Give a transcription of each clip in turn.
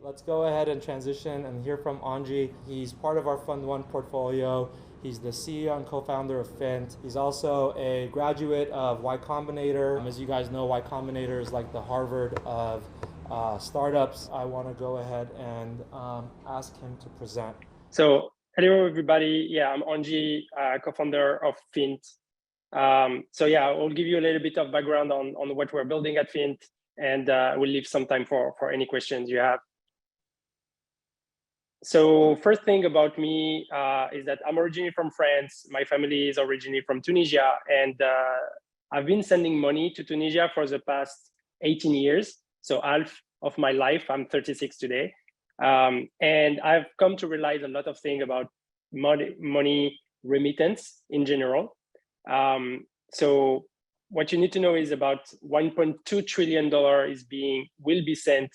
Let's go ahead and transition and hear from Anji. He's part of our Fund One portfolio. He's the CEO and co-founder of Finnt. He's also a graduate of Y Combinator. As you guys know, Y Combinator is like the Harvard of startups. I want to go ahead and ask him to present. So hello, everybody. Yeah, I'm Anji, co-founder of Finnt. So yeah, I'll give you a little bit of background on what we're building at Finnt, and we'll leave some time for any questions you have. So first thing about me is that I'm originally from France. My family is originally from Tunisia, and I've been sending money to Tunisia for the past 18 years. So half of my life. I'm 36 today. And I've come to realize a lot of things about money remittance in general. So what you need to know is about $1.2 trillion will be sent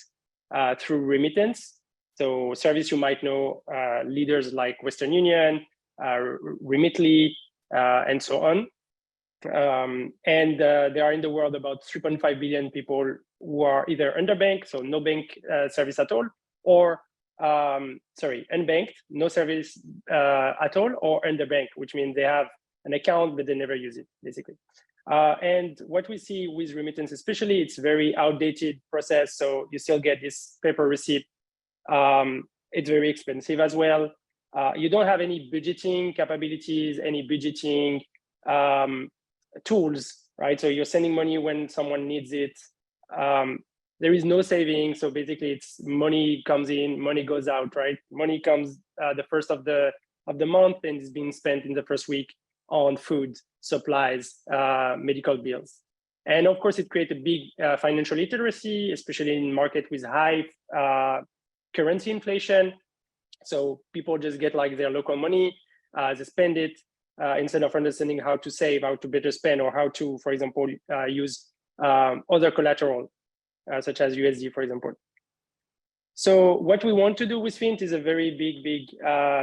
through remittance. So service you might know, leaders like Western Union, Remitly, and so on. And there are in the world about 3.5 billion people who are either underbanked, so no bank service at all, or unbanked, no service at all, or underbanked, which means they have an account but they never use it, basically. And what we see with remittance, especially, it's very outdated process. So you still get this paper receipt. It's very expensive as well. You don't have any budgeting capabilities, any budgeting tools, right? So you're sending money when someone needs it. There is no saving. So basically it's money comes in, money goes out, right? Money comes the first of the month and is being spent in the first week on food, supplies, medical bills. And of course, it creates a big financial literacy, especially in market with high currency inflation. So people just get like their local money, they spend it instead of understanding how to save, how to better spend, or how to, for example, use other collateral, such as USD, for example. So what we want to do with Finnt is a very big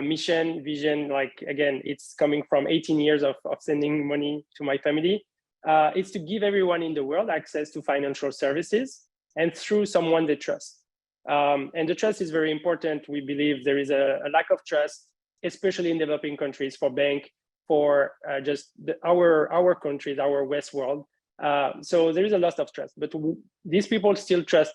mission, vision. Like, again, it's coming from 18 years of sending money to my family. It's to give everyone in the world access to financial services and through someone they trust. And the trust is very important. We believe there is a lack of trust, especially in developing countries, for bank, for just our countries, our West world. So there is a lot of trust, but these people still trust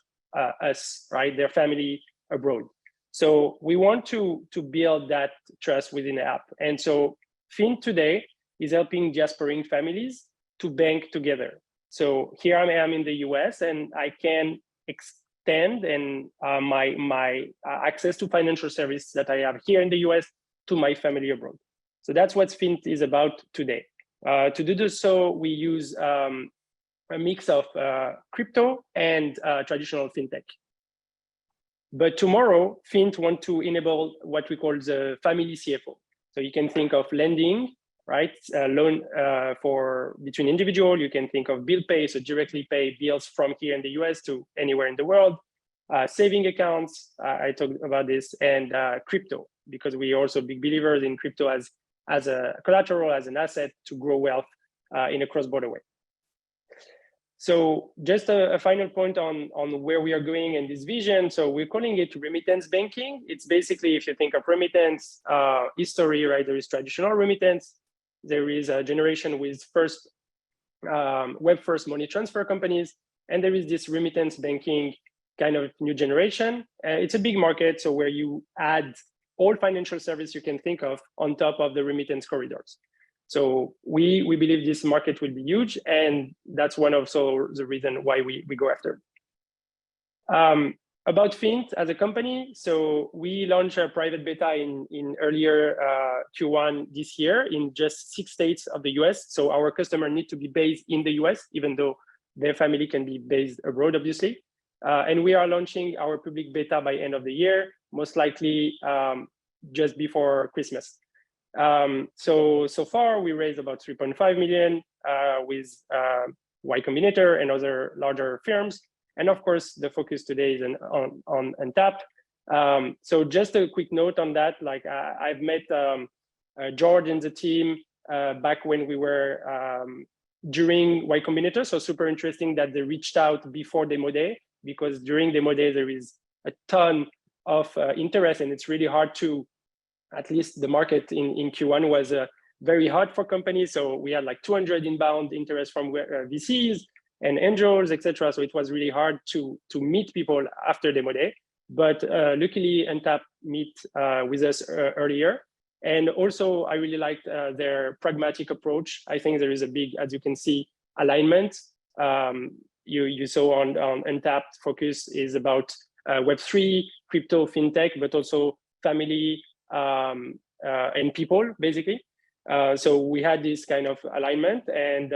us, right? Their family abroad. So we want to build that trust within the app. And so Finnt today is helping diasporan families to bank together. So here I am in the US, and I can extend and my access to financial service that I have here in the US to my family abroad. So that's what Finnt is about today. To do this, so we use a mix of crypto and traditional fintech. But tomorrow, Finnt want to enable what we call the family CFO. So you can think of lending, right? Loan for between individual. You can think of bill pay, so directly pay bills from here in the US to anywhere in the world. Saving accounts, I talked about this, and crypto, because we are also big believers in crypto as a collateral, as an asset to grow wealth in a cross-border way. So just a final point on where we are going in this vision. So we're calling it remittance banking. It's basically, if you think of remittance history, right? There is traditional remittance. There is a generation with web first money transfer companies. And there is this remittance banking kind of new generation. It's a big market. So where you add all financial service you can think of on top of the remittance corridors. So we believe this market will be huge, and that's one of the reason why we go after. About Finnt as a company, so we launched a private beta in earlier Q1 this year in just 6 states of the US. So our customer need to be based in the US, even though their family can be based abroad, obviously. And we are launching our public beta by end of the year, most likely just before Christmas. So far we raised about 3.5 million with Y Combinator and other larger firms. And of course, the focus today is on Untapped. So just a quick note on that, like I've met George and the team back when we were during Y Combinator. So super interesting that they reached out before Demo Day, because during Demo Day, there is a ton of interest, and it's really hard to, at least the market in Q1 was very hard for companies. So we had like 200 inbound interest from VCs and angels, etc. So it was really hard to meet people after demo day. But luckily, Untapped meet with us earlier. And also, I really liked their pragmatic approach. I think there is a big, as you can see, alignment. You saw on Untapped, focus is about Web3, crypto, fintech, but also family and people, basically. So we had this kind of alignment, and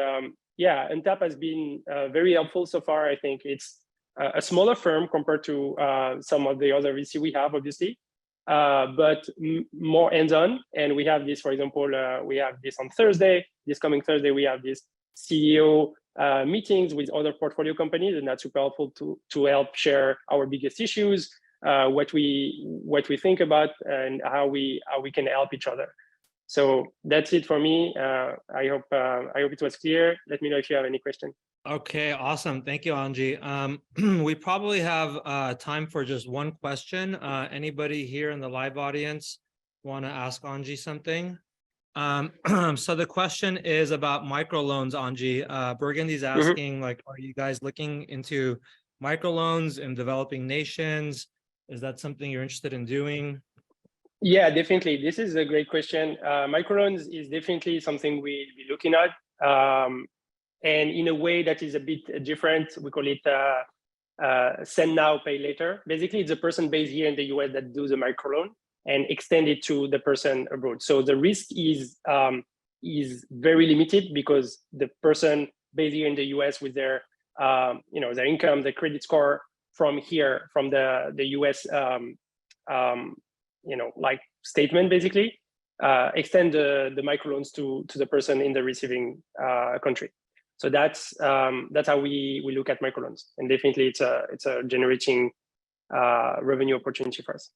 yeah, Untapped has been very helpful so far. I think it's a smaller firm compared to some of the other VC we have, obviously, but more hands-on. And we have this, for example, we have this on Thursday. This coming Thursday, we have this CEO meetings with other portfolio companies, and that's super helpful to help share our biggest issues, what we think about, and how we can help each other. So that's it for me. I hope it was clear. Let me know if you have any questions. Okay, awesome. Thank you, Anji. We probably have time for just one question. Anybody here in the live audience want to ask Anji something? So the question is about microloans, Anji. Burgundy's asking, like, are you guys looking into microloans in developing nations? Is that something you're interested in doing? Yeah, definitely. This is a great question. Microloans is definitely something we'll be looking at. And in a way that is a bit different, we call it send now, pay later. Basically, it's a person based here in the US that does a microloan and extend it to the person abroad. So the risk is very limited because the person based here in the US with their their income, their credit score from here, from the US like statement, basically extend the microloans to the person in the receiving country. So that's how we look at microloans, and definitely it's a generating revenue opportunity for us.